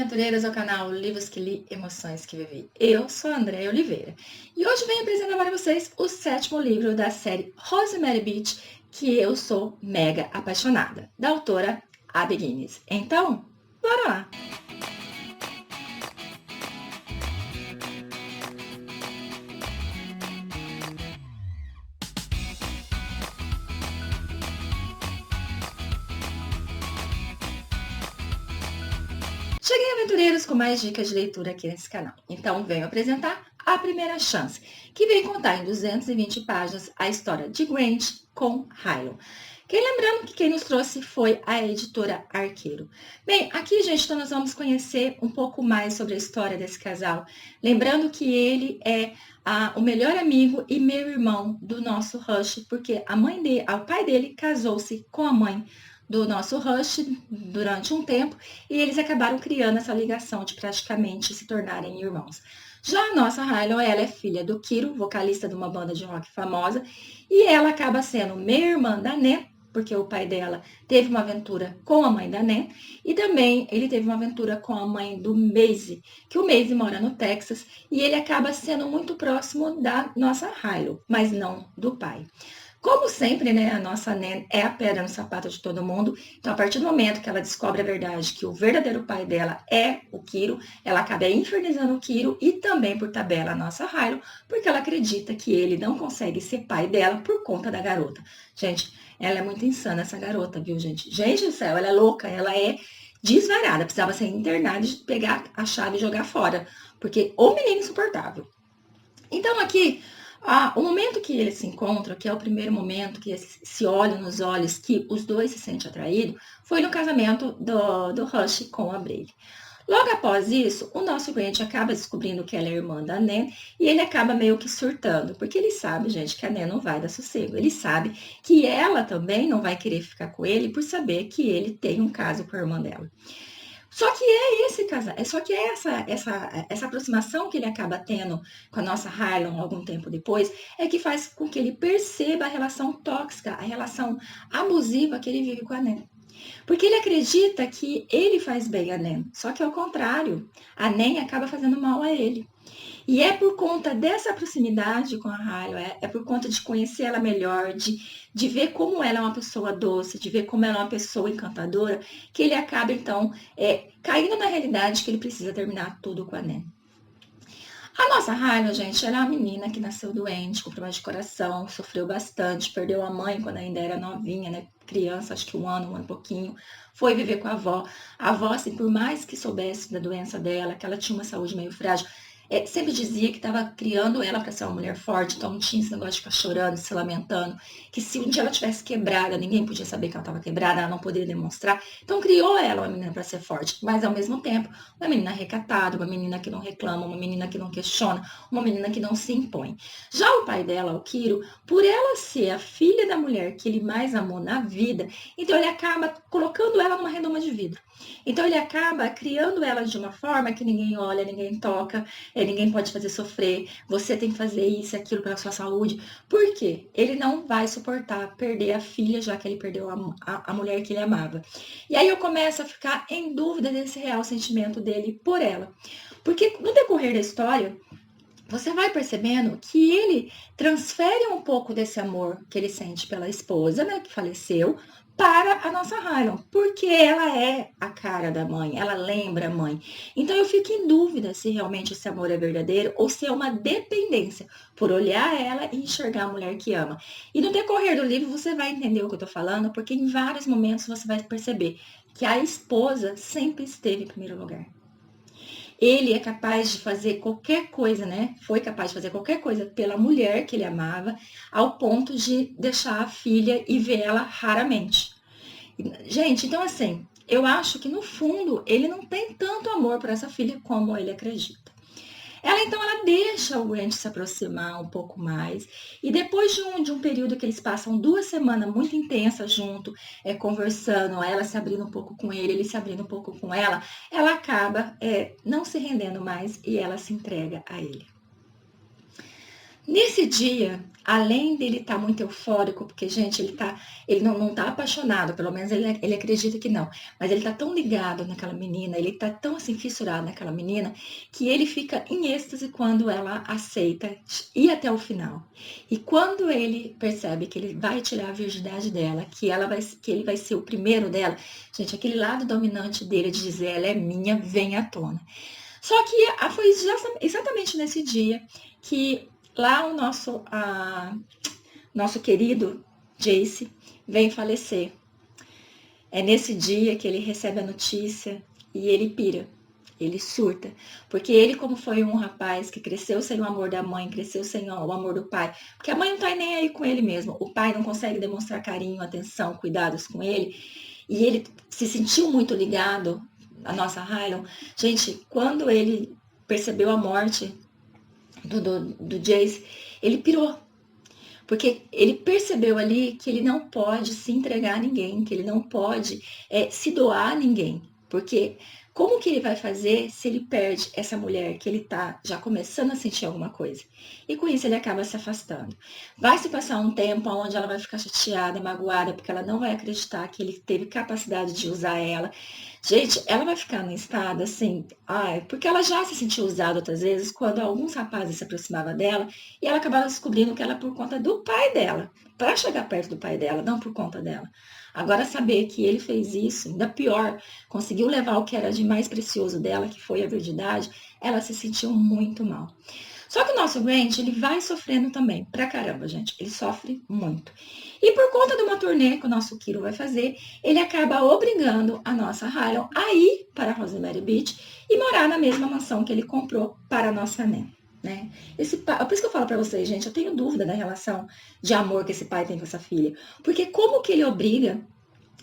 aventureiras ao canal Livros que Li, Emoções que Vivi. Eu sou a Andréia Oliveira e hoje venho apresentar para vocês o 7º livro da série Rosemary Beach, que eu sou mega apaixonada, da autora Abby Guinness. Então, bora lá! Cheguei, aventureiros, com mais dicas de leitura aqui nesse canal. Então, venho apresentar A Primeira Chance, que vem contar em 220 páginas a história de Grant com Hylon. Lembrando que quem nos trouxe foi a editora Arqueiro. Bem, aqui, gente, então nós vamos conhecer um pouco mais sobre a história desse casal. Lembrando que ele é o melhor amigo e meu irmão do nosso Rush, porque o pai dele casou-se com a mãe do nosso Rush durante um tempo, e eles acabaram criando essa ligação de praticamente se tornarem irmãos. Já a nossa Hylon, ela é filha do Kiro, vocalista de uma banda de rock famosa, e ela acaba sendo meia-irmã da Nen, porque o pai dela teve uma aventura com a mãe da Nen, e também ele teve uma aventura com a mãe do Maisie, que o Maisie mora no Texas, e ele acaba sendo muito próximo da nossa Hylon, mas não do pai. Como sempre, né, a nossa Nen é a pedra no sapato de todo mundo. Então, a partir do momento que ela descobre a verdade, que o verdadeiro pai dela é o Kiro, ela acaba infernizando o Kiro e também, por tabela, a nossa Hylon, porque ela acredita que ele não consegue ser pai dela por conta da garota. Gente, ela é muito insana, essa garota, viu, gente? Gente do céu, ela é louca, ela é desvarada. Precisava ser internada e pegar a chave e jogar fora, porque o menino insuportável. Então, aqui, o momento que eles se encontram, que é o primeiro momento que eles se olham nos olhos, que os dois se sentem atraídos, foi no casamento do Rush com a Brave. Logo após isso, o nosso Grant acaba descobrindo que ela é irmã da Nen e ele acaba meio que surtando, porque ele sabe, gente, que a Nen não vai dar sossego. Ele sabe que ela também não vai querer ficar com ele por saber que ele tem um caso com a irmã dela. Só que essa aproximação que ele acaba tendo com a nossa Hylon algum tempo depois é que faz com que ele perceba a relação tóxica, a relação abusiva que ele vive com a Nen. Porque ele acredita que ele faz bem a Nen, só que ao contrário, a Nen acaba fazendo mal a ele. E é por conta dessa proximidade com a Hylon, é por conta de conhecer ela melhor, de ver como ela é uma pessoa doce, de ver como ela é uma pessoa encantadora, que ele acaba, então, caindo na realidade que ele precisa terminar tudo com a Nen. A nossa Hylon, gente, ela é uma menina que nasceu doente, com problema de coração, sofreu bastante, perdeu a mãe quando ainda era novinha, né? Criança, acho que um ano e pouquinho, foi viver com a avó. A avó, assim, por mais que soubesse da doença dela, que ela tinha uma saúde meio frágil, sempre dizia que estava criando ela para ser uma mulher forte, então não tinha esse negócio de ficar chorando, se lamentando, que se um dia ela tivesse quebrada, ninguém podia saber que ela estava quebrada, ela não poderia demonstrar. Então criou ela uma menina para ser forte, mas ao mesmo tempo, uma menina recatada, uma menina que não reclama, uma menina que não questiona, uma menina que não se impõe. Já o pai dela, o Kiro, por ela ser a filha da mulher que ele mais amou na vida, então ele acaba colocando ela numa redoma de vidro. Então ele acaba criando ela de uma forma que ninguém olha, ninguém toca, ninguém pode fazer sofrer, você tem que fazer isso e aquilo pela sua saúde. Por quê? Ele não vai suportar perder a filha, já que ele perdeu a mulher que ele amava. E aí eu começo a ficar em dúvida desse real sentimento dele por ela. Porque no decorrer da história, você vai percebendo que ele transfere um pouco desse amor que ele sente pela esposa, né, que faleceu, para a nossa Hylon, porque ela é a cara da mãe, ela lembra a mãe. Então eu fico em dúvida se realmente esse amor é verdadeiro ou se é uma dependência por olhar ela e enxergar a mulher que ama. E no decorrer do livro você vai entender o que eu tô falando, porque em vários momentos você vai perceber que a esposa sempre esteve em primeiro lugar. Ele é capaz de fazer qualquer coisa, né? Foi capaz de fazer qualquer coisa pela mulher que ele amava, ao ponto de deixar a filha e ver ela raramente. Gente, então assim, eu acho que no fundo ele não tem tanto amor por essa filha como ele acredita. Ela deixa o Grant se aproximar um pouco mais. E depois de um período que eles passam 2 semanas muito intensas junto, conversando, ela se abrindo um pouco com ele se abrindo um pouco com ela acaba não se rendendo mais e ela se entrega a ele. Nesse dia, além dele estar muito eufórico, porque, gente, ele não tá apaixonado, pelo menos ele acredita que não, mas ele tá tão ligado naquela menina, ele tá tão assim fissurado naquela menina, que ele fica em êxtase quando ela aceita ir até o final. E quando ele percebe que ele vai tirar a virgindade dela, que ele vai ser o primeiro dela, gente, aquele lado dominante dele de dizer ela é minha, vem à tona. Só que foi exatamente nesse dia que lá o nosso querido Jace vem falecer. É nesse dia que ele recebe a notícia e ele pira, ele surta. Porque ele, como foi um rapaz que cresceu sem o amor da mãe, cresceu sem o amor do pai, porque a mãe não tá nem aí com ele mesmo, o pai não consegue demonstrar carinho, atenção, cuidados com ele, e ele se sentiu muito ligado à nossa Hylian. Gente, quando ele percebeu a morte do Jace, ele pirou. Porque ele percebeu ali que ele não pode se entregar a ninguém, que ele não pode se doar a ninguém. Porque como que ele vai fazer se ele perde essa mulher que ele tá já começando a sentir alguma coisa? E com isso ele acaba se afastando. Vai se passar um tempo onde ela vai ficar chateada, magoada, porque ela não vai acreditar que ele teve capacidade de usar ela. Gente, ela vai ficar num estado assim, porque ela já se sentiu usada outras vezes quando alguns rapazes se aproximavam dela e ela acabava descobrindo que ela por conta do pai dela, para chegar perto do pai dela, não por conta dela. Agora saber que ele fez isso, ainda pior, conseguiu levar o que era de mais precioso dela, que foi a virgindade, ela se sentiu muito mal. Só que o nosso Grant, ele vai sofrendo também, pra caramba, gente. Ele sofre muito. E por conta de uma turnê que o nosso Kiro vai fazer, ele acaba obrigando a nossa Hylian a ir para Rosemary Beach e morar na mesma mansão que ele comprou para a nossa Nan. Né? Por isso que eu falo para vocês, gente, eu tenho dúvida da relação de amor que esse pai tem com essa filha. Porque como que ele obriga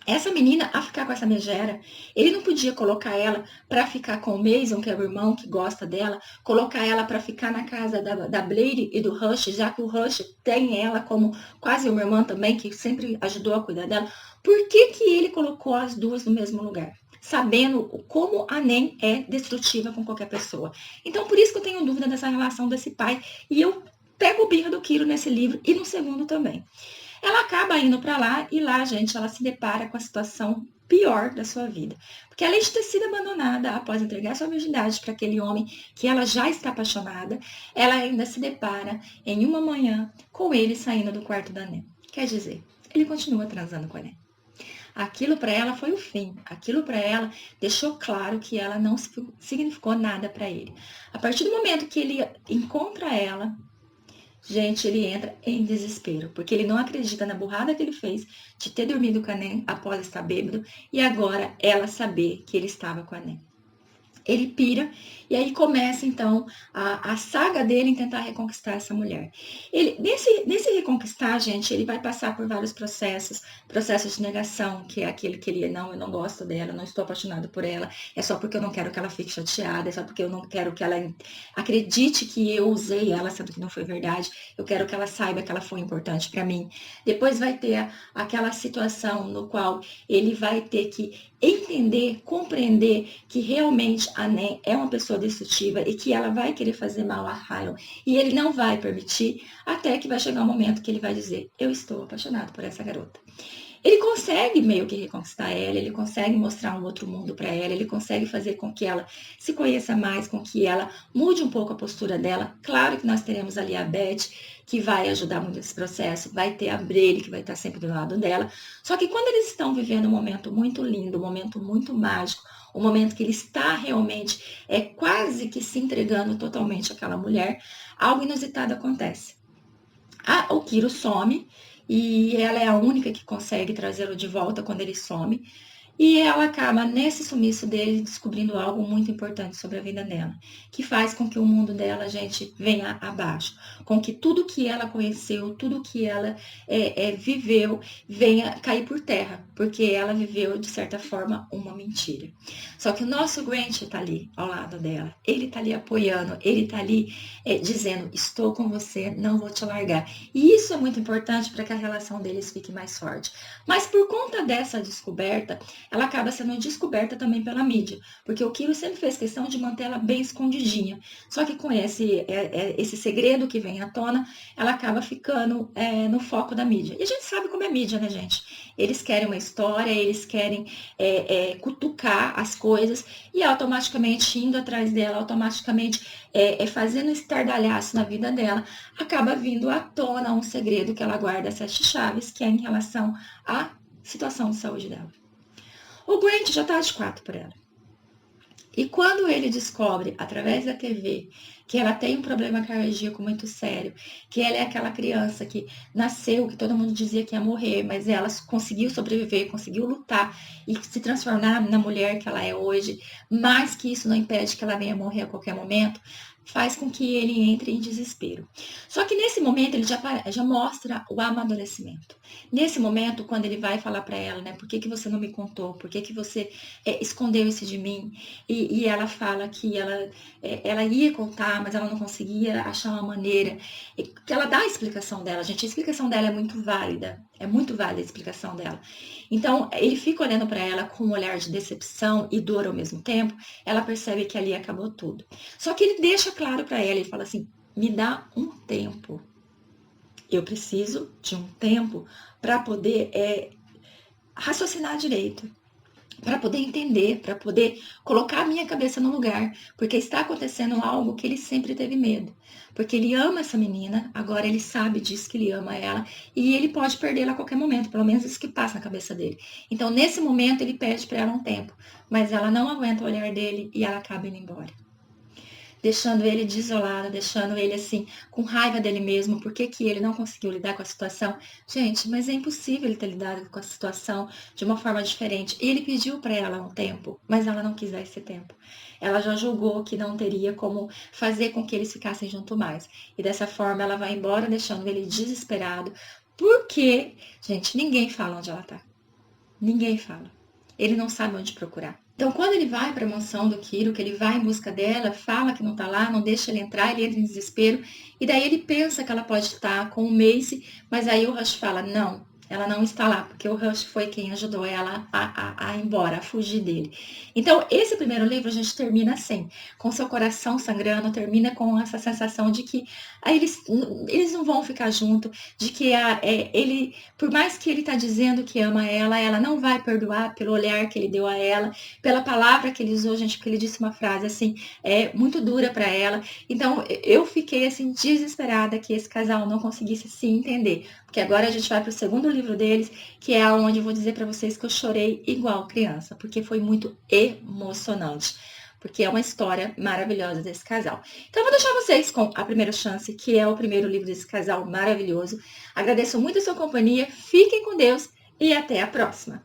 essa menina a ficar com essa megera? Ele não podia colocar ela para ficar com o Mason, que é o irmão que gosta dela, colocar ela para ficar na casa da Blade e do Rush, já que o Rush tem ela como quase uma irmã também, que sempre ajudou a cuidar dela. Por que que ele colocou as duas no mesmo lugar? Sabendo como a Nen é destrutiva com qualquer pessoa. Então, por isso que eu tenho dúvida dessa relação desse pai. E eu pego o birra do Kiro nesse livro e no segundo também. Ela acaba indo para lá e lá, gente, ela se depara com a situação pior da sua vida. Porque além de ter sido abandonada após entregar sua virgindade para aquele homem que ela já está apaixonada, ela ainda se depara em uma manhã com ele saindo do quarto da Nen. Quer dizer, ele continua transando com a Nen. Aquilo para ela foi o fim. Aquilo para ela deixou claro que ela não significou nada para ele. A partir do momento que ele encontra ela, gente, ele entra em desespero, porque ele não acredita na burrada que ele fez de ter dormido com a Nen após estar bêbado e agora ela saber que ele estava com a Nen. Ele pira e aí começa então a saga dele em tentar reconquistar essa mulher. Ele, nesse reconquistar, gente, ele vai passar por vários processos de negação, que é aquele que ele, não, eu não gosto dela, não estou apaixonado por ela, é só porque eu não quero que ela fique chateada, é só porque eu não quero que ela acredite que eu usei ela, sendo que não foi verdade, eu quero que ela saiba que ela foi importante para mim. Depois vai ter aquela situação no qual ele vai ter que entender, compreender que realmente a Nen é uma pessoa destrutiva e que ela vai querer fazer mal a Hylian e ele não vai permitir, até que vai chegar um momento que ele vai dizer, eu estou apaixonado por essa garota. Ele consegue meio que reconquistar ela, ele consegue mostrar um outro mundo para ela, ele consegue fazer com que ela se conheça mais, com que ela mude um pouco a postura dela. Claro que nós teremos ali a Beth, que vai ajudar muito nesse processo, vai ter a Brele, que vai estar sempre do lado dela. Só que quando eles estão vivendo um momento muito lindo, um momento muito mágico, um momento que ele está realmente quase que se entregando totalmente àquela mulher, algo inusitado acontece. O Kiro some e ela é a única que consegue trazê-lo de volta quando ele some. E ela acaba, nesse sumiço dele, descobrindo algo muito importante sobre a vida dela, que faz com que o mundo dela, gente, venha abaixo, com que tudo que ela conheceu, tudo que ela viveu, venha cair por terra, porque ela viveu, de certa forma, uma mentira. Só que o nosso Grant está ali, ao lado dela, ele está ali apoiando, ele está ali dizendo, estou com você, não vou te largar. E isso é muito importante para que a relação deles fique mais forte. Mas por conta dessa descoberta, ela acaba sendo descoberta também pela mídia, porque o Kiro sempre fez questão de manter ela bem escondidinha. Só que com esse segredo que vem à tona, ela acaba ficando no foco da mídia. E a gente sabe como é mídia, né, gente? Eles querem uma história, eles querem cutucar as coisas e automaticamente indo atrás dela, automaticamente fazendo estardalhaço na vida dela, acaba vindo à tona um segredo que ela guarda às 7 chaves, que é em relação à situação de saúde dela. O Grant já tá de 4 por ela. E quando ele descobre, através da TV, que ela tem um problema cardíaco muito sério, que ela é aquela criança que nasceu, que todo mundo dizia que ia morrer, mas ela conseguiu sobreviver, conseguiu lutar e se transformar na mulher que ela é hoje, mas que isso não impede que ela venha morrer a qualquer momento, faz com que ele entre em desespero. Só que nesse momento ele já mostra o amadurecimento. Nesse momento, quando ele vai falar para ela, né, por que você não me contou? Por que você escondeu isso de mim? E ela fala que ela ia contar, mas ela não conseguia achar uma maneira. Que ela dá a explicação dela, gente. A explicação dela é muito válida. É muito válida a explicação dela. Então, ele fica olhando para ela com um olhar de decepção e dor ao mesmo tempo. Ela percebe que ali acabou tudo. Só que ele deixa claro para ela, ele fala assim, me dá um tempo. Eu preciso de um tempo para poder raciocinar direito, para poder entender, para poder colocar a minha cabeça no lugar, porque está acontecendo algo que ele sempre teve medo. Porque ele ama essa menina, agora ele sabe disso que ele ama ela, e ele pode perdê-la a qualquer momento, pelo menos isso que passa na cabeça dele. Então, nesse momento, ele pede para ela um tempo, mas ela não aguenta o olhar dele e ela acaba indo embora. Deixando ele desolado, deixando ele assim, com raiva dele mesmo, porque que ele não conseguiu lidar com a situação. Gente, mas é impossível ele ter lidado com a situação de uma forma diferente. E ele pediu para ela um tempo, mas ela não quis dar esse tempo. Ela já julgou que não teria como fazer com que eles ficassem junto mais. E dessa forma ela vai embora, deixando ele desesperado, porque, gente, ninguém fala onde ela tá. Ninguém fala. Ele não sabe onde procurar. Então, quando ele vai para a mansão do Kiro, que ele vai em busca dela, fala que não tá lá, não deixa ele entrar, ele entra em desespero. E daí ele pensa que ela pode estar com o Macy, mas aí o Rush fala, não, ela não está lá, porque o Rush foi quem ajudou ela a ir embora, a fugir dele. Então, esse primeiro livro a gente termina assim, com seu coração sangrando, termina com essa sensação de que eles não vão ficar junto, de que ele, por mais que ele está dizendo que ama ela não vai perdoar pelo olhar que ele deu a ela, pela palavra que ele usou, gente, porque ele disse uma frase assim, muito dura para ela. Então, eu fiquei assim, desesperada que esse casal não conseguisse se entender. Porque agora a gente vai para o segundo livro deles, que é onde eu vou dizer para vocês que eu chorei igual criança, porque foi muito emocionante. Porque é uma história maravilhosa desse casal. Então, eu vou deixar vocês com A Primeira Chance, que é o primeiro livro desse casal maravilhoso. Agradeço muito a sua companhia, fiquem com Deus e até a próxima.